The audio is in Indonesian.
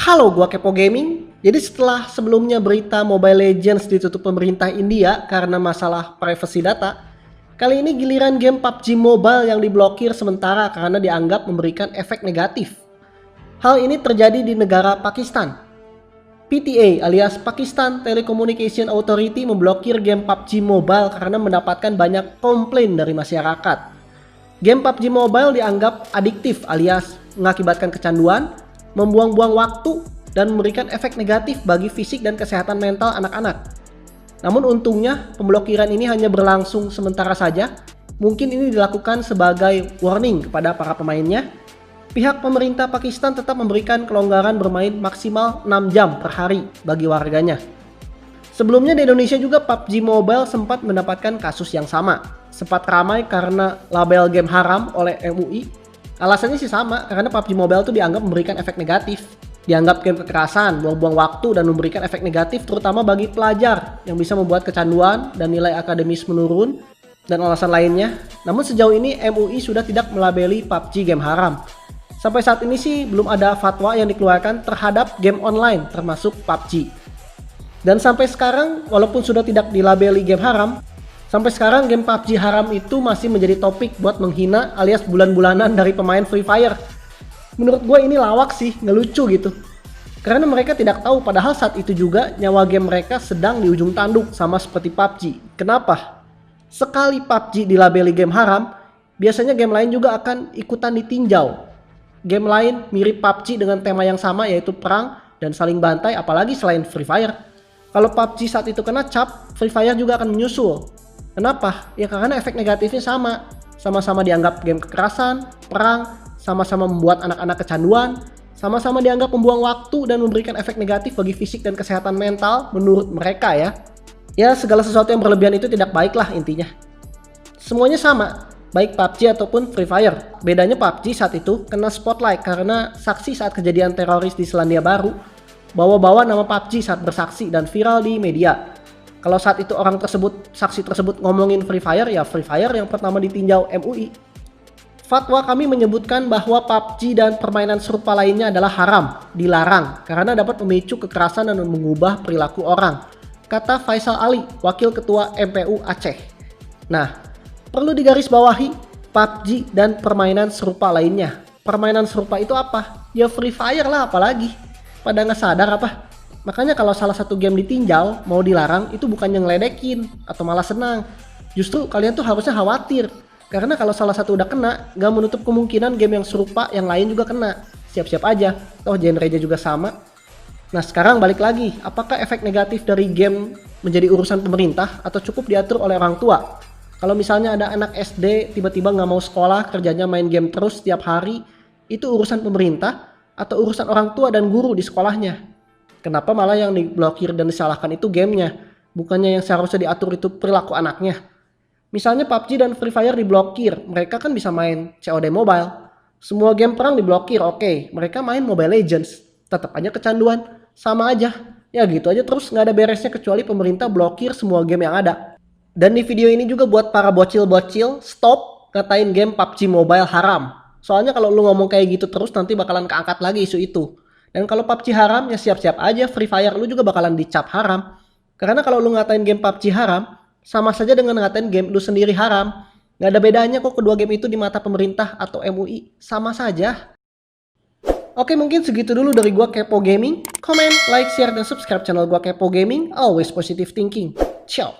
Halo, gua Kepo Gaming. Jadi setelah sebelumnya berita Mobile Legends ditutup pemerintah India karena masalah privacy data, kali ini giliran game PUBG Mobile yang diblokir sementara karena dianggap memberikan efek negatif. Hal ini terjadi di negara Pakistan. PTA alias Pakistan Telecommunication Authority memblokir game PUBG Mobile karena mendapatkan banyak komplain dari masyarakat. Game PUBG Mobile dianggap adiktif alias mengakibatkan kecanduan, membuang-buang waktu, dan memberikan efek negatif bagi fisik dan kesehatan mental anak-anak. Namun untungnya pemblokiran ini hanya berlangsung sementara saja. Mungkin ini dilakukan sebagai warning kepada para pemainnya. Pihak pemerintah Pakistan tetap memberikan kelonggaran bermain maksimal 6 jam per hari bagi warganya. Sebelumnya di Indonesia juga PUBG Mobile sempat mendapatkan kasus yang sama. Sempat ramai karena label game haram oleh MUI. Alasannya sih sama, karena PUBG Mobile itu dianggap memberikan efek negatif. Dianggap game kekerasan, buang-buang waktu, dan memberikan efek negatif terutama bagi pelajar yang bisa membuat kecanduan dan nilai akademis menurun, dan alasan lainnya. Namun sejauh ini MUI sudah tidak melabeli PUBG game haram. Sampai saat ini sih belum ada fatwa yang dikeluarkan terhadap game online termasuk PUBG. Dan sampai sekarang walaupun sudah tidak dilabeli game haram, sampai sekarang game PUBG haram itu masih menjadi topik buat menghina alias bulan-bulanan dari pemain Free Fire. Menurut gue ini lawak sih, ngelucu gitu. Karena mereka tidak tahu padahal saat itu juga nyawa game mereka sedang di ujung tanduk sama seperti PUBG. Kenapa? Sekali PUBG dilabeli game haram, biasanya game lain juga akan ikutan ditinjau. Game lain mirip PUBG dengan tema yang sama yaitu perang dan saling bantai, apalagi selain Free Fire. Kalau PUBG saat itu kena cap, Free Fire juga akan menyusul. Kenapa? Ya karena efek negatifnya sama. Sama-sama dianggap game kekerasan, perang, sama-sama membuat anak-anak kecanduan, sama-sama dianggap membuang waktu dan memberikan efek negatif bagi fisik dan kesehatan mental menurut mereka ya. Ya segala sesuatu yang berlebihan itu tidak baik lah intinya. Semuanya sama, baik PUBG ataupun Free Fire. Bedanya PUBG saat itu kena spotlight karena saksi saat kejadian teroris di Selandia Baru bawa-bawa nama PUBG saat bersaksi dan viral di media. Kalau saat itu orang tersebut, saksi tersebut ngomongin Free Fire, ya Free Fire yang pertama ditinjau MUI. Fatwa kami menyebutkan bahwa PUBG dan permainan serupa lainnya adalah haram, dilarang karena dapat memicu kekerasan dan mengubah perilaku orang, kata Faisal Ali, Wakil Ketua MPU Aceh. Nah, perlu digarisbawahi PUBG dan permainan serupa lainnya. Permainan serupa itu apa? Ya Free Fire lah, apalagi. Pada nggak sadar apa? Makanya kalau salah satu game ditinjau, mau dilarang, itu bukannya ngeledekin atau malah senang. Justru kalian tuh harusnya khawatir. Karena kalau salah satu udah kena, nggak menutup kemungkinan game yang serupa yang lain juga kena. Siap-siap aja, toh genre-nya juga sama. Nah sekarang balik lagi, apakah efek negatif dari game menjadi urusan pemerintah atau cukup diatur oleh orang tua? Kalau misalnya ada anak SD tiba-tiba nggak mau sekolah, kerjanya main game terus setiap hari, itu urusan pemerintah atau urusan orang tua dan guru di sekolahnya? Kenapa malah yang diblokir dan disalahkan itu gamenya? Bukannya yang seharusnya diatur itu perilaku anaknya? Misalnya PUBG dan Free Fire diblokir, mereka kan bisa main COD Mobile. Semua game perang diblokir, oke, mereka main Mobile Legends. Tetap aja kecanduan, sama aja. Ya gitu aja terus nggak ada beresnya kecuali pemerintah blokir semua game yang ada. Dan di video ini juga buat para bocil-bocil, stop ngatain game PUBG Mobile haram. Soalnya kalau lu ngomong kayak gitu terus nanti bakalan keangkat lagi isu itu. Dan kalau PUBG haram ya siap-siap aja Free Fire lu juga bakalan dicap haram. Karena kalau lu ngatain game PUBG haram, sama saja dengan ngatain game lu sendiri haram. Gak ada bedanya kok kedua game itu di mata pemerintah atau MUI. Sama saja. Oke mungkin segitu dulu dari gua Kepo Gaming. Comment, like, share, dan subscribe channel gua Kepo Gaming. Always positive thinking. Ciao.